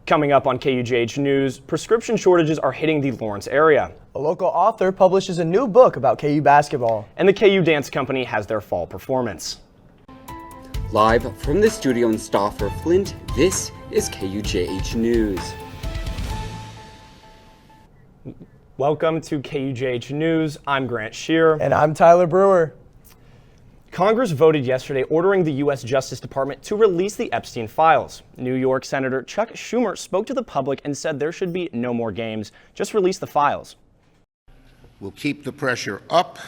Coming up on KUJH News, prescription shortages are hitting the Lawrence area. A local author publishes a new book about KU basketball. And the KU Dance Company has their fall performance. Live from the studio in Stauffer, Flint, this is KUJH News. Welcome to KUJH News. I'm Grant Shear. And I'm Tyler Brewer. Congress voted yesterday ordering the U.S. Justice Department to release the Epstein files. New York Senator Chuck Schumer spoke to the public and said there should be no more games, just release the files. We'll keep the pressure up,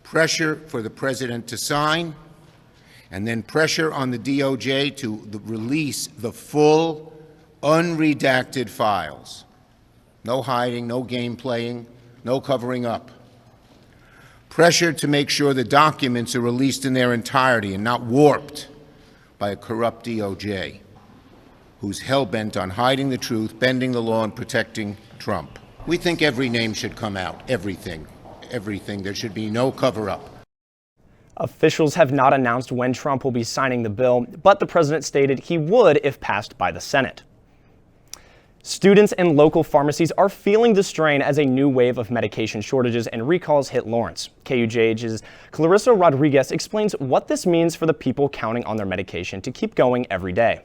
pressure for the president to sign, and then pressure on the DOJ to release the full, unredacted files. No hiding, no game playing, no covering up. Pressure to make sure the documents are released in their entirety and not warped by a corrupt DOJ who's hell-bent on hiding the truth, bending the law, and protecting Trump. We think every name should come out, everything. There should be no cover-up. Officials have not announced when Trump will be signing the bill, but the president stated he would if passed by the Senate. Students and local pharmacies are feeling the strain as a new wave of medication shortages and recalls hit Lawrence. KUJH's Clarissa Rodriguez explains what this means for the people counting on their medication to keep going every day.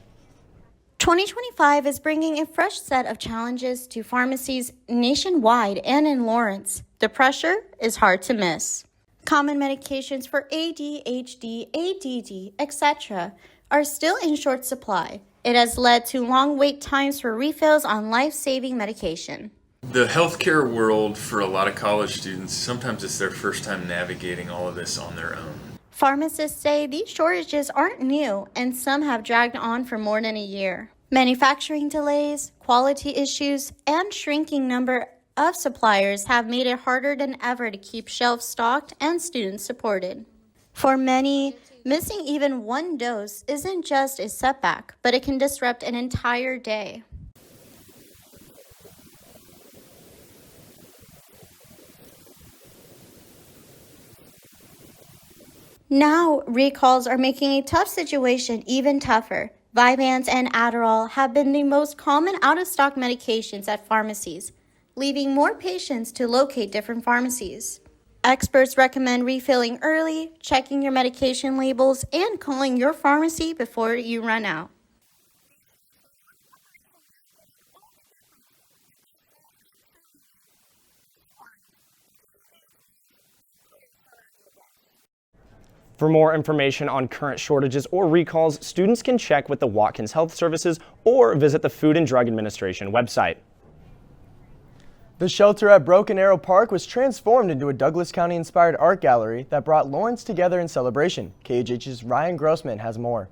2025 is bringing a fresh set of challenges to pharmacies nationwide and in Lawrence. The pressure is hard to miss. Common medications for ADHD, ADD, etc. are still in short supply. It has led to long wait times for refills on life-saving medication. The healthcare world, for a lot of college students, sometimes it's their first time navigating all of this on their own. Pharmacists say these shortages aren't new, and some have dragged on for more than a year. Manufacturing delays, quality issues, and shrinking number of suppliers have made it harder than ever to keep shelves stocked and students supported. For many, missing even one dose isn't just a setback, but it can disrupt an entire day. Now, recalls are making a tough situation even tougher. Vyvanse and Adderall have been the most common out-of-stock medications at pharmacies, leaving more patients to locate different pharmacies. Experts recommend refilling early, checking your medication labels, and calling your pharmacy before you run out. For more information on current shortages or recalls, students can check with the Watkins Health Services or visit the Food and Drug Administration website. The shelter at Broken Arrow Park was transformed into a Douglas County-inspired art gallery that brought Lawrence together in celebration. KUJH's Ryan Grossman has more.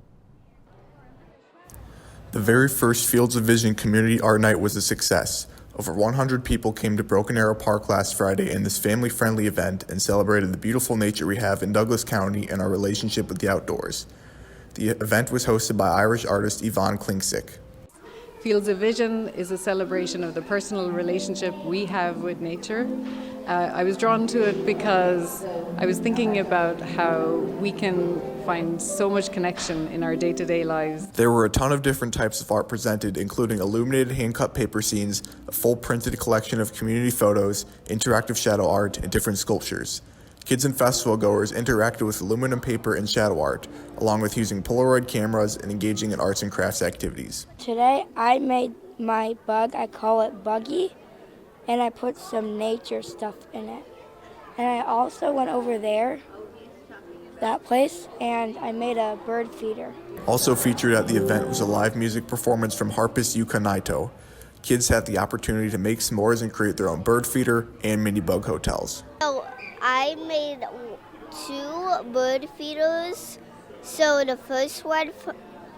The very first Fields of Vision Community Art Night was a success. Over 100 people came to Broken Arrow Park last Friday in this family-friendly event and celebrated the beautiful nature we have in Douglas County and our relationship with the outdoors. The event was hosted by Irish artist Yvonne Klingsik. Fields of Vision is a celebration of the personal relationship we have with nature. I was drawn to it because I was thinking about how we can find so much connection in our day-to-day lives. There were a ton of different types of art presented, including illuminated hand-cut paper scenes, a full printed collection of community photos, interactive shadow art, and different sculptures. Kids and festival goers interacted with aluminum paper and shadow art, along with using Polaroid cameras and engaging in arts and crafts activities. Today I made my bug, I call it Buggy, and I put some nature stuff in it. And I also went over there, that place, and I made a bird feeder. Also featured at the event was a live music performance from harpist Yuka Naito. Kids had the opportunity to make s'mores and create their own bird feeder and mini bug hotels. So I made 2 bird feeders. So the first one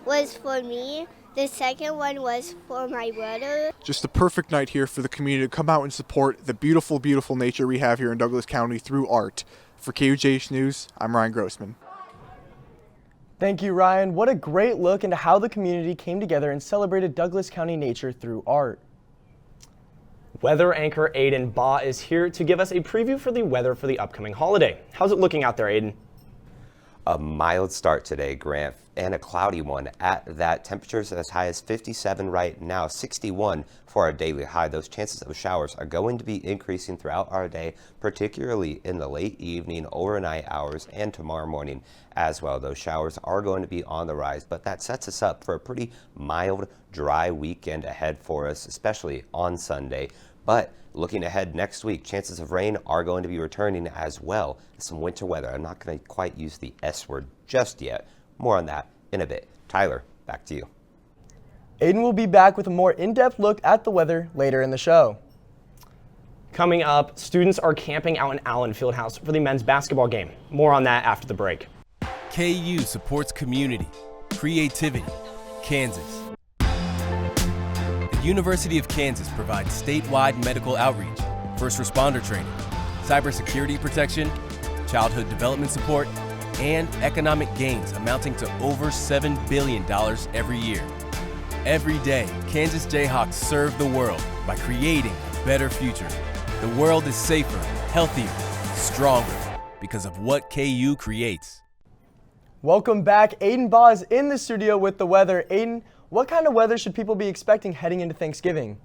was for me. The second one was for my brother. Just the perfect night here for the community to come out and support the beautiful, beautiful nature we have here in Douglas County through art. For KUJH News, I'm Ryan Grossman. Thank you, Ryan. What a great look into how the community came together and celebrated Douglas County nature through art. Weather anchor Aiden Baugh is here to give us a preview for the weather for the upcoming holiday. How's it looking out there, Aiden? A mild start today, Grant, and a cloudy one at that. Temperatures as high as 57 right now, 61 for our daily high. Those chances of showers are going to be increasing throughout our day, particularly in the late evening, overnight hours, and tomorrow morning as well. Those showers are going to be on the rise, but that sets us up for a pretty mild, dry weekend ahead for us, especially on Sunday. But looking ahead next week, chances of rain are going to be returning as well as some winter weather. I'm not going to quite use the S word just yet. More on that in a bit. Tyler, back to you. Aiden will be back with a more in-depth look at the weather later in the show. Coming up, students are camping out in Allen Fieldhouse for the men's basketball game. More on that after the break. KU supports community, creativity, Kansas. The University of Kansas provides statewide medical outreach, first responder training, cybersecurity protection, childhood development support, and economic gains amounting to over $7 billion every year. Every day, Kansas Jayhawks serve the world by creating a better future. The world is safer, healthier, stronger because of what KU creates. Welcome back. Aiden Baugh is in the studio with the weather. Aiden, what kind of weather should people be expecting heading into Thanksgiving?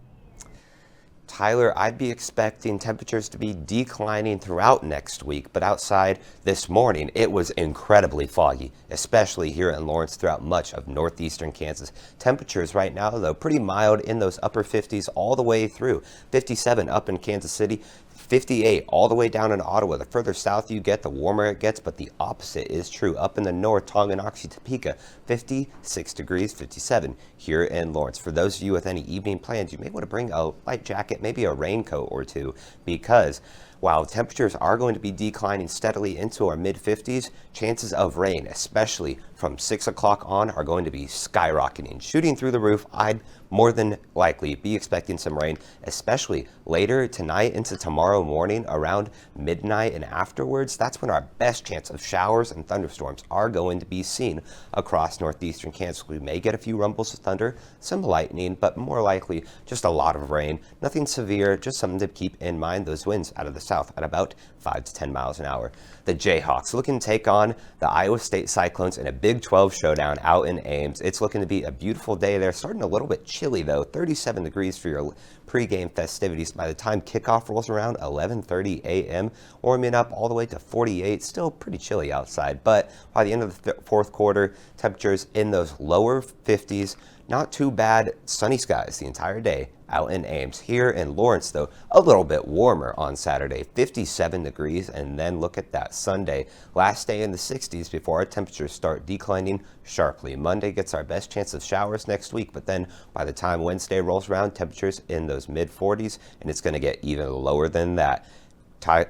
Tyler, I'd be expecting temperatures to be declining throughout next week, but outside this morning, it was incredibly foggy, especially here in Lawrence throughout much of northeastern Kansas. Temperatures right now, though, pretty mild in those upper 50s all the way through. 57 up in Kansas City, 58 all the way down in Ottawa. The further south you get, the warmer it gets, but the opposite is true. Up in the north, Tonganoxie, Topeka, 56 degrees, 57 here in Lawrence. For those of you with any evening plans, you may want to bring a light jacket, maybe a raincoat or two, because while temperatures are going to be declining steadily into our mid-50s, chances of rain, especially from 6 o'clock on, are going to be skyrocketing, shooting through the roof. I'd more than likely be expecting some rain, especially later tonight into tomorrow morning around midnight and afterwards. That's when our best chance of showers and thunderstorms are going to be seen across northeastern Kansas. We may get a few rumbles of thunder, some lightning, but more likely just a lot of rain. Nothing severe, just something to keep in mind. Those winds out of the south at about 5 to 10 miles an hour. The Jayhawks looking to take on the Iowa State Cyclones in a Big 12 showdown out in Ames. It's looking to be a beautiful day there. Starting a little bit chilly though, 37 degrees for your pregame festivities. By the time kickoff rolls around 11:30 a.m., warming up all the way to 48. Still pretty chilly outside, but by the end of the fourth quarter, temperatures in those lower 50s. Not too bad, sunny skies the entire day out in Ames. Here in Lawrence, though, a little bit warmer on Saturday, 57 degrees, and then look at that Sunday. Last day in the 60s before our temperatures start declining sharply. Monday gets our best chance of showers next week, but then by the time Wednesday rolls around, temperatures in those mid-40s, and it's going to get even lower than that.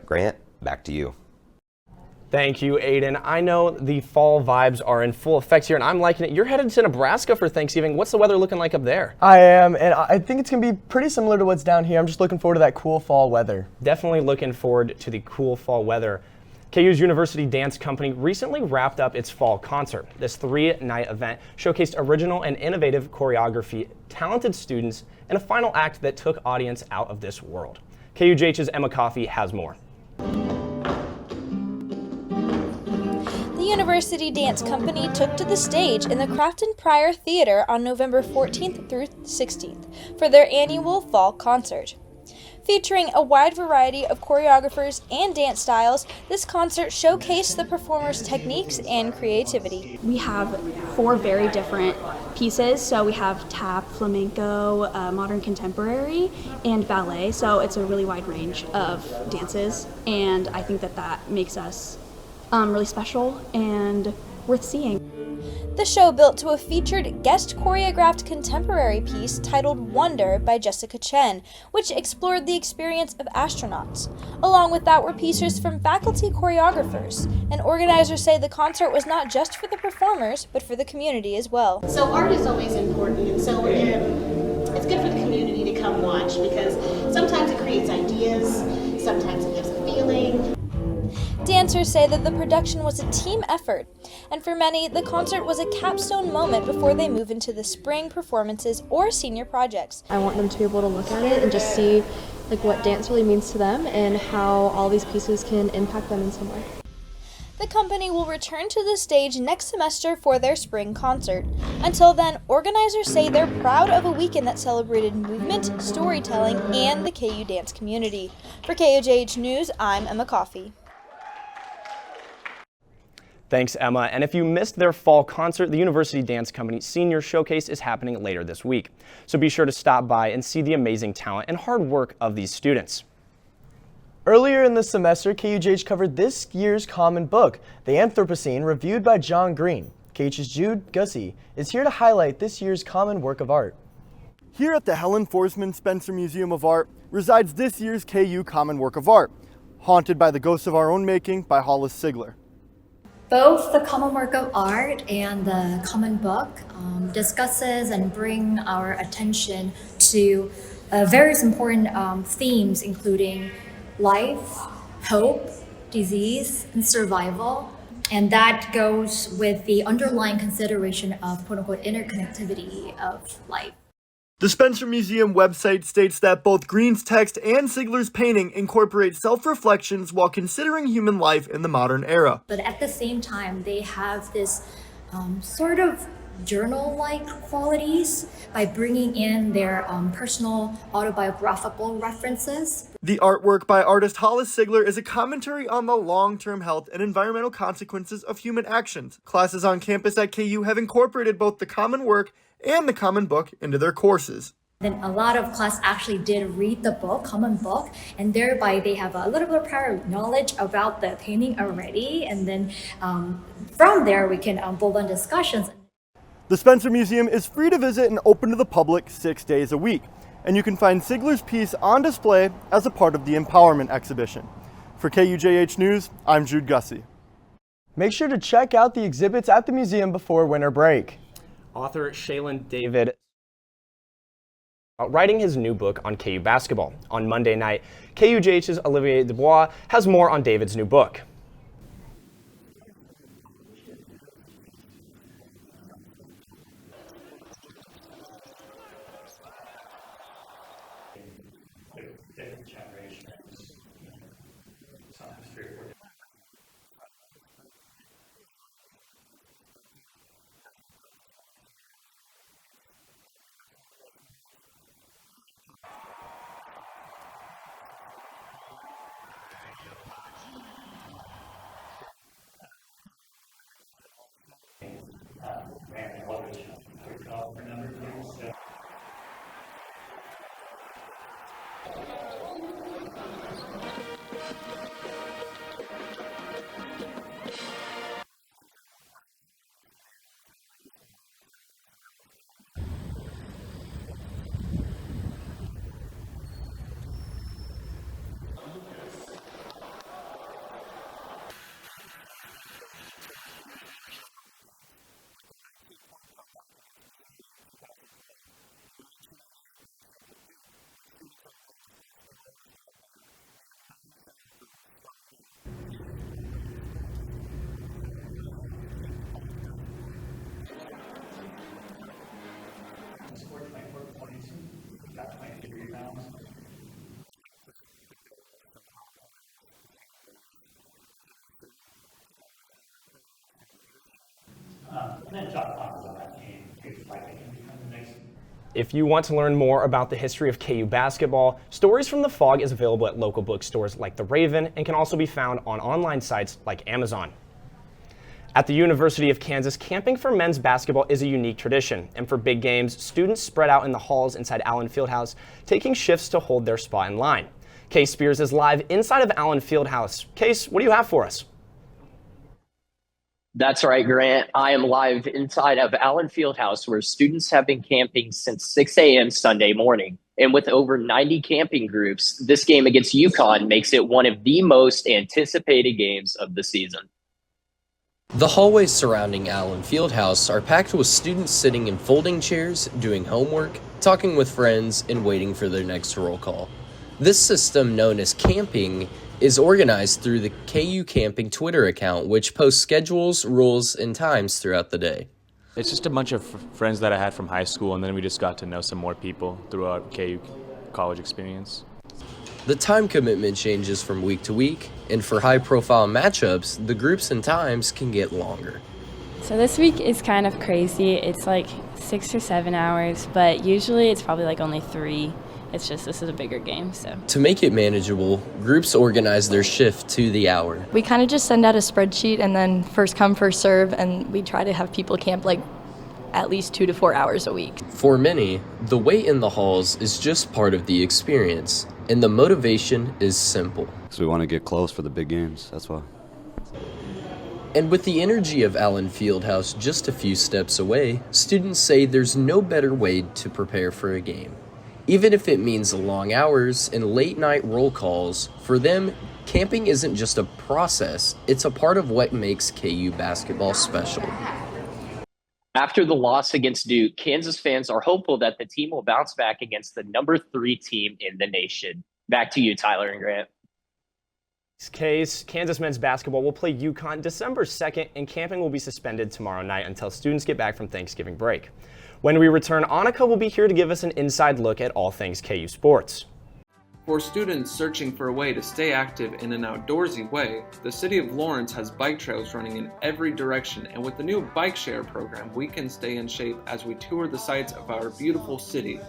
Grant, back to you. Thank you, Aiden. I know the fall vibes are in full effect here, and I'm liking it. You're headed to Nebraska for Thanksgiving. What's the weather looking like up there? I am, and I think it's going to be pretty similar to what's down here. I'm just looking forward to that cool fall weather. Definitely looking forward to the cool fall weather. KU's University Dance Company recently wrapped up its fall concert. This 3-night event showcased original and innovative choreography, talented students, and a final act that took audience out of this world. KUJH's Emma Coffey has more. The University Dance Company took to the stage in the Crafton Pryor Theater on November 14th through 16th for their annual fall concert. Featuring a wide variety of choreographers and dance styles, this concert showcased the performers' techniques and creativity. We have 4 very different pieces, so we have tap, flamenco, modern contemporary, and ballet, so it's a really wide range of dances, and I think that makes us really special and worth seeing. The show built to a featured guest choreographed contemporary piece titled Wonder by Jessica Chen, which explored the experience of astronauts. Along with that were pieces from faculty choreographers, and organizers say the concert was not just for the performers, but for the community as well. So art is always important, and so it's good for the community to come watch, because sometimes it creates ideas, sometimes it gives a feeling. Dancers say that the production was a team effort, and for many, the concert was a capstone moment before they move into the spring performances or senior projects. I want them to be able to look at it and just see what dance really means to them and how all these pieces can impact them in some way. The company will return to the stage next semester for their spring concert. Until then, organizers say they're proud of a weekend that celebrated movement, storytelling, and the KU dance community. For KUJH News, I'm Emma Coffey. Thanks, Emma. And if you missed their fall concert, the University Dance Company Senior Showcase is happening later this week. So be sure to stop by and see the amazing talent and hard work of these students. Earlier in the semester, KUJH covered this year's common book, The Anthropocene, reviewed by John Green. KUJH's Jude Gussie is here to highlight this year's common work of art. Here at the Helen Forsman Spencer Museum of Art resides this year's KU Common Work of Art, Haunted by the Ghosts of Our Own Making by Hollis Sigler. Both the common work of art and the common book discusses and bring our attention to various important themes, including life, hope, disease, and survival. And that goes with the underlying consideration of quote-unquote interconnectivity of life. The Spencer Museum website states that both Green's text and Sigler's painting incorporate self-reflections while considering human life in the modern era. But at the same time, they have this sort of journal-like qualities by bringing in their personal autobiographical references. The artwork by artist Hollis Sigler is a commentary on the long-term health and environmental consequences of human actions. Classes on campus at KU have incorporated both the common work and the common book into their courses. Then a lot of class actually did read the book, common book, and thereby they have a little bit of prior knowledge about the painting already. And then from there we can build on discussions. The Spencer Museum is free to visit and open to the public 6 days a week, and you can find Sigler's piece on display as a part of the Empowerment exhibition. For KUJH News, I'm Jude Gussie. Make sure to check out the exhibits at the museum before winter break. Author Shaylin David writing his new book on KU basketball. On Monday night, KUJH's Olivier Dubois has more on David's new book. If you want to learn more about the history of KU basketball, Stories from the Fog is available at local bookstores like The Raven and can also be found on online sites like Amazon. At the University of Kansas, camping for men's basketball is a unique tradition, and for big games, students spread out in the halls inside Allen Fieldhouse, taking shifts to hold their spot in line. Case Spears is live inside of Allen Fieldhouse. Case, what do you have for us? That's right, Grant. I am live inside of Allen Fieldhouse, where students have been camping since 6 a.m. Sunday morning. And with over 90 camping groups, this game against UConn makes it one of the most anticipated games of the season. The hallways surrounding Allen Fieldhouse are packed with students sitting in folding chairs, doing homework, talking with friends, and waiting for their next roll call. This system, known as camping, is organized through the KU Camping Twitter account, which posts schedules, rules, and times throughout the day. It's just a bunch of friends that I had from high school, and then we just got to know some more people throughout KU college experience. The time commitment changes from week to week, and for high-profile matchups, the groups and times can get longer. So this week is kind of crazy. It's like 6 or 7 hours, but usually it's probably like only 3. It's just this is a bigger game, so. To make it manageable, groups organize their shift to the hour. We kind of just send out a spreadsheet and then first come, first serve, and we try to have people camp like at least 2 to 4 hours a week. For many, the wait in the halls is just part of the experience, and the motivation is simple. So we want to get close for the big games, that's why. And with the energy of Allen Fieldhouse just a few steps away, students say there's no better way to prepare for a game. Even if it means long hours and late-night roll calls, for them, camping isn't just a process, it's a part of what makes KU basketball special. After the loss against Duke, Kansas fans are hopeful that the team will bounce back against the number 3 team in the nation. Back to you, Tyler and Grant. In this case, Kansas men's basketball will play UConn December 2nd, and camping will be suspended tomorrow night until students get back from Thanksgiving break. When we return, Annika will be here to give us an inside look at all things KU sports. For students searching for a way to stay active in an outdoorsy way, the City of Lawrence has bike trails running in every direction, and with the new bike share program, we can stay in shape as we tour the sights of our beautiful city.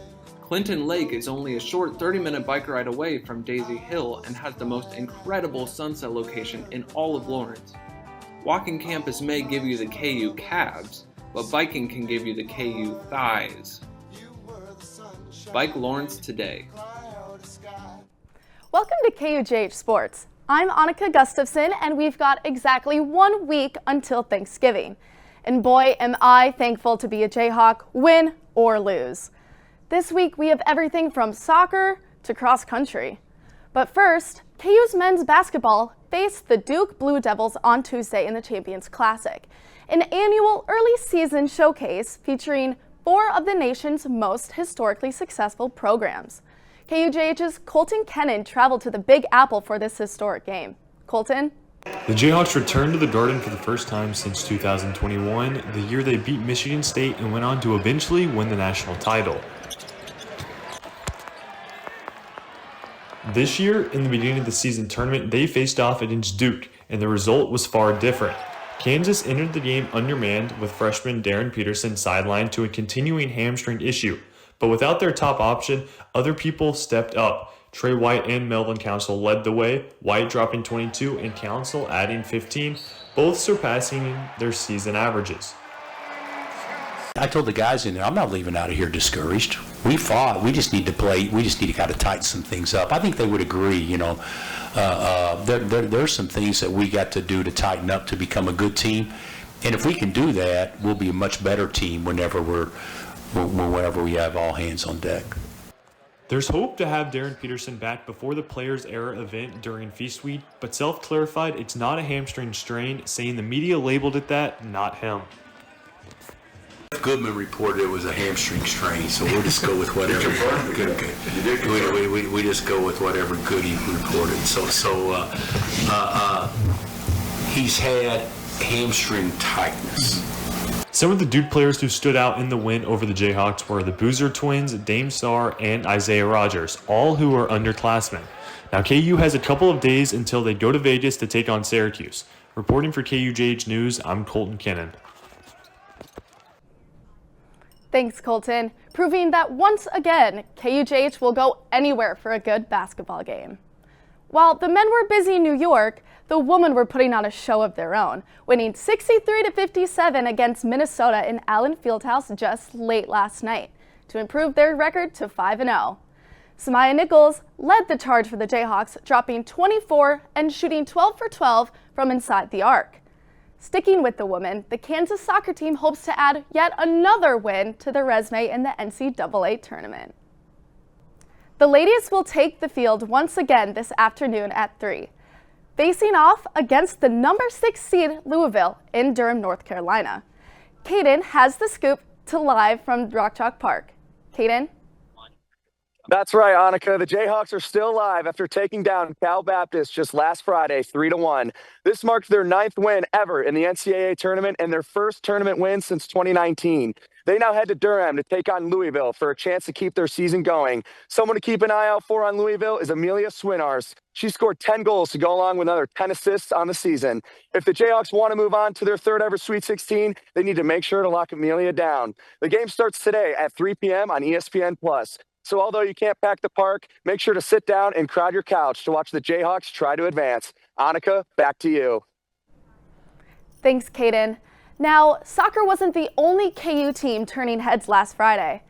Clinton Lake is only a short 30-minute bike ride away from Daisy Hill and has the most incredible sunset location in all of Lawrence. Walking campus may give you the KU calves, but biking can give you the KU thighs. Bike Lawrence today. Welcome to KUJH Sports. I'm Annika Gustafson, and we've got exactly 1 week until Thanksgiving. And boy, am I thankful to be a Jayhawk, win or lose. This week we have everything from soccer to cross country. But first, KU's men's basketball faced the Duke Blue Devils on Tuesday in the Champions Classic, an annual early season showcase featuring 4 of the nation's most historically successful programs. KUJH's Colton Kennan traveled to the Big Apple for this historic game. Colton? The Jayhawks returned to the Garden for the first time since 2021, the year they beat Michigan State and went on to eventually win the national title. This year, in the beginning of the season tournament, they faced off against Duke, and the result was far different. Kansas entered the game undermanned with freshman Darren Peterson sidelined to a continuing hamstring issue. But without their top option, other people stepped up. Trey White and Melvin Council led the way, White dropping 22 and Council adding 15, both surpassing their season averages. I told the guys in there, I'm not leaving out of here discouraged. We fought. We just need to play. We just need to kind of tighten some things up. I think they would agree, you know. There's some things that we got to do to tighten up to become a good team. And if we can do that, we'll be a much better team whenever we have all hands on deck. There's hope to have Darren Peterson back before the Players Era event during Feast Week, but self-clarified it's not a hamstring strain, saying the media labeled it that, not him. Goodman reported it was a hamstring strain, so we'll just go with whatever. We just go with whatever Goody reported. So he's had hamstring tightness. Some of the Duke players who stood out in the win over the Jayhawks were the Boozer twins, Dame Sarr, and Isaiah Rogers, all who are underclassmen. Now, KU has a couple of days until they go to Vegas to take on Syracuse. Reporting for KUJH News, I'm Colton Kennan. Thanks, Colton. Proving that once again, KUJH will go anywhere for a good basketball game. While the men were busy in New York, the women were putting on a show of their own, winning 63-57 against Minnesota in Allen Fieldhouse just late last night to improve their record to 5-0. Samaya Nichols led the charge for the Jayhawks, dropping 24 and shooting 12 for 12 from inside the arc. Sticking with the women, the Kansas soccer team hopes to add yet another win to their resume in the NCAA tournament. The ladies will take the field once again this afternoon at 3, facing off against the number 6 seed Louisville in Durham, North Carolina. Kaden has the scoop to live from Rock Chalk Park. Kaden? That's right, Annika. The Jayhawks are still alive after taking down Cal Baptist just last Friday, 3-1. This marks their 9th win ever in the NCAA tournament and their first tournament win since 2019. They now head to Durham to take on Louisville for a chance to keep their season going. Someone to keep an eye out for on Louisville is Amelia Swinars. She scored 10 goals to go along with another 10 assists on the season. If the Jayhawks want to move on to their third ever Sweet 16, they need to make sure to lock Amelia down. The game starts today at 3 p.m. on ESPN+. So although you can't pack the park, make sure to sit down and crowd your couch to watch the Jayhawks try to advance. Annika, back to you. Thanks, Kaden. Now, soccer wasn't the only KU team turning heads last Friday.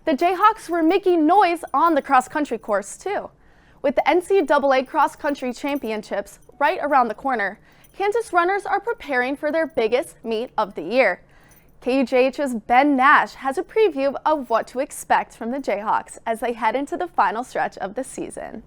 The Jayhawks were making noise on the cross-country course, too. With the NCAA cross-country championships right around the corner, Kansas runners are preparing for their biggest meet of the year. KUJH's Ben Nash has a preview of what to expect from the Jayhawks as they head into the final stretch of the season.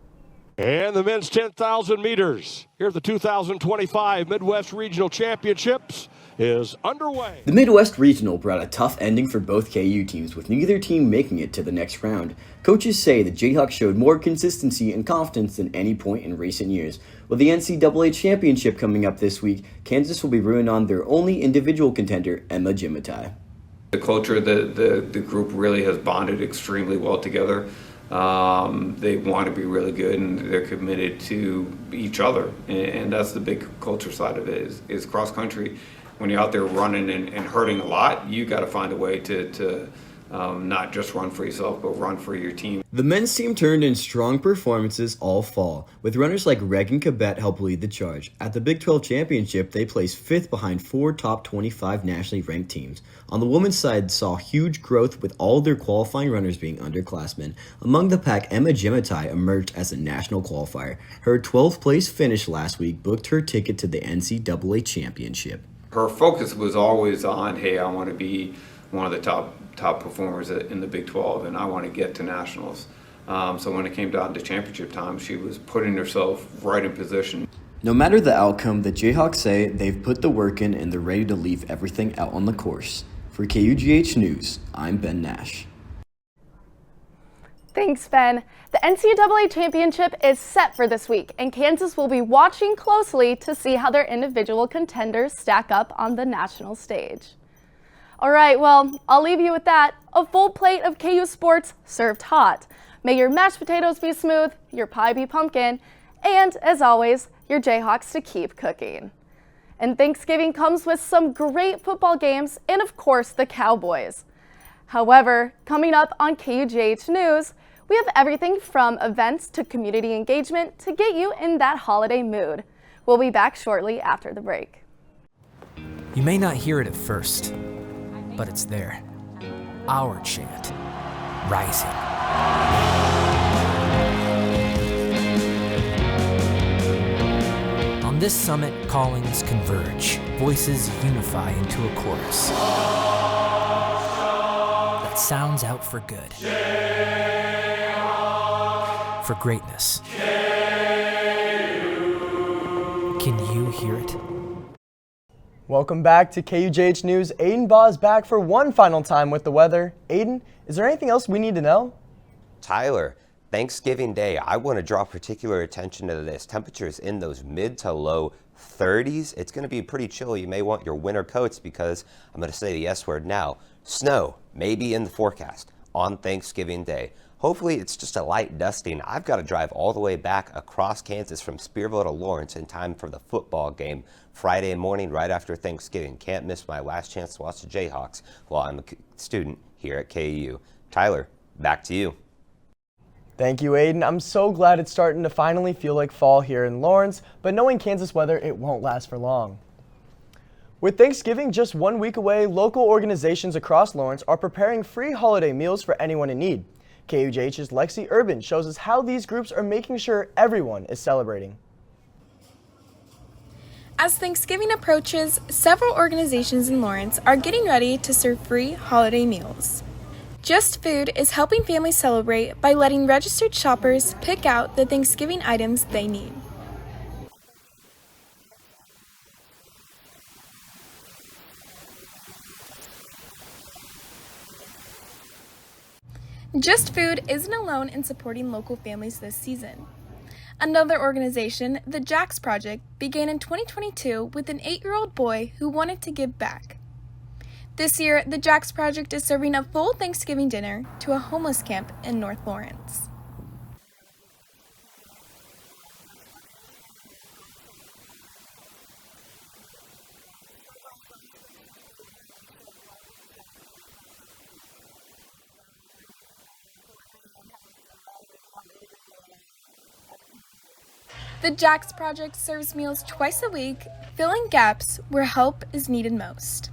And the men's 10,000 meters. Here at the 2025 Midwest Regional Championships is underway. The Midwest Regional brought a tough ending for both KU teams, with neither team making it to the next round. Coaches say the Jayhawks showed more consistency and confidence than any point in recent years. With the NCAA Championship coming up this week, Kansas will be rooting on their only individual contender, Emma Jimitai. The culture, the group really has bonded extremely well together. They want to be really good, and they're committed to each other, and that's the big culture side of it is cross country. When you're out there running and hurting a lot, you got to find a way to not just run for yourself, but run for your team. The men's team turned in strong performances all fall, with runners like Regan Cabet help lead the charge. At the Big 12 Championship, they placed 5th behind 4 top 25 nationally ranked teams. On the women's side, saw huge growth with all their qualifying runners being underclassmen. Among the pack, Emma Jimitai emerged as a national qualifier. Her 12th place finish last week booked her ticket to the NCAA Championship. Her focus was always on, hey, I want to be one of the top performers in the Big 12, and I want to get to nationals. So when it came down to championship time, she was putting herself right in position. No matter the outcome, the Jayhawks say they've put the work in and they're ready to leave everything out on the course. For KUJH News, I'm Ben Nash. Thanks, Ben. The NCAA Championship is set for this week, and Kansas will be watching closely to see how their individual contenders stack up on the national stage. All right, well, I'll leave you with that. A full plate of KU sports served hot. May your mashed potatoes be smooth, your pie be pumpkin, and, as always, your Jayhawks to keep cooking. And Thanksgiving comes with some great football games and, of course, the Cowboys. However, coming up on KUJH News, we have everything from events to community engagement to get you in that holiday mood. We'll be back shortly after the break. You may not hear it at first, but it's there. Our chant, rising. On this summit, callings converge, voices unify into a chorus that sounds out for good, for greatness. Can you hear it? Welcome back to KUJH News. Aiden Baugh is back for one final time with the weather. Aiden, is there anything else we need to know? Tyler, Thanksgiving Day, I want to draw particular attention to this. Temperatures in those mid to low 30s. It's going to be pretty chill. You may want your winter coats because I'm going to say the S word now. Snow may be in the forecast on Thanksgiving Day. Hopefully it's just a light dusting. I've got to drive all the way back across Kansas from Spearville to Lawrence in time for the football game Friday morning right after Thanksgiving. Can't miss my last chance to watch the Jayhawks while I'm a student here at KU. Tyler, back to you. Thank you, Aiden. I'm so glad it's starting to finally feel like fall here in Lawrence, but knowing Kansas weather, it won't last for long. With Thanksgiving just 1 week away, local organizations across Lawrence are preparing free holiday meals for anyone in need. KUJH's Lexi Urban shows us how these groups are making sure everyone is celebrating. As Thanksgiving approaches, several organizations in Lawrence are getting ready to serve free holiday meals. Just Food is helping families celebrate by letting registered shoppers pick out the Thanksgiving items they need. Just Food isn't alone in supporting local families this season. Another organization, the Jax Project, began in 2022 with an 8-year-old boy who wanted to give back. This year, the Jax Project is serving a full Thanksgiving dinner to a homeless camp in North Lawrence. The Jax Project serves meals twice a week, filling gaps where help is needed most.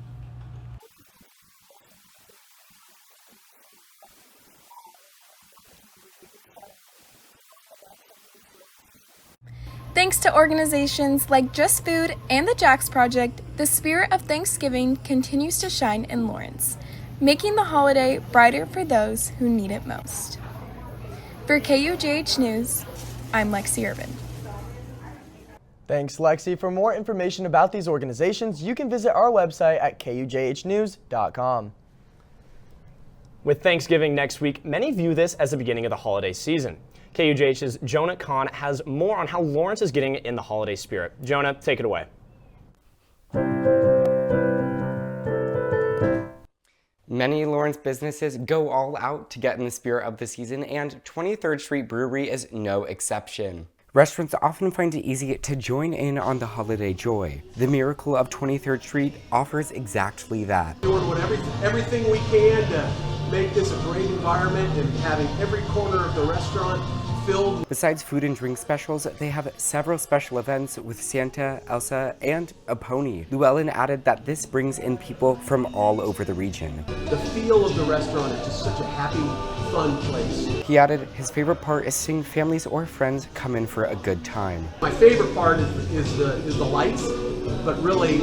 Thanks to organizations like Just Food and the Jax Project, the spirit of Thanksgiving continues to shine in Lawrence, making the holiday brighter for those who need it most. For KUJH News, I'm Lexi Urban. Thanks, Lexi. For more information about these organizations, you can visit our website at KUJHnews.com. With Thanksgiving next week, many view this as the beginning of the holiday season. KUJH's Jonah Kahn has more on how Lawrence is getting in the holiday spirit. Jonah, take it away. Many Lawrence businesses go all out to get in the spirit of the season, and 23rd Street Brewery is no exception. Restaurants often find it easy to join in on the holiday joy. The miracle of 23rd Street offers exactly that. Doing everything we can to make this a great environment and having every corner of the restaurant filled. Besides food and drink specials, they have several special events with Santa, Elsa, and a pony. Llewellyn added that this brings in people from all over the region. The feel of the restaurant is just such a happy, fun place. He added his favorite part is seeing families or friends come in for a good time. My favorite part is the lights, but really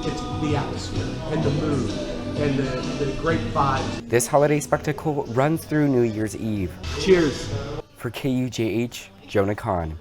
it's the atmosphere and the mood and the great vibes. This holiday spectacle runs through New Year's Eve. Cheers. For KUJH, Jonah Kahn.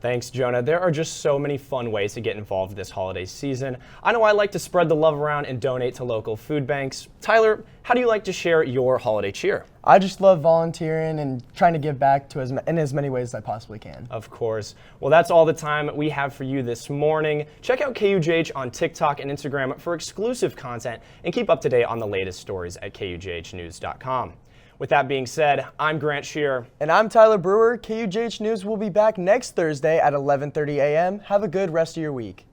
Thanks, Jonah. There are just so many fun ways to get involved this holiday season. I know I like to spread the love around and donate to local food banks. Tyler, how do you like to share your holiday cheer? I just love volunteering and trying to give back to in as many ways as I possibly can. Of course. Well, that's all the time we have for you this morning. Check out KUJH on TikTok and Instagram for exclusive content and keep up to date on the latest stories at KUJHnews.com. With that being said, I'm Grant Shearer. And I'm Tyler Brewer. KUJH News will be back next Thursday at 11:30 a.m. Have a good rest of your week.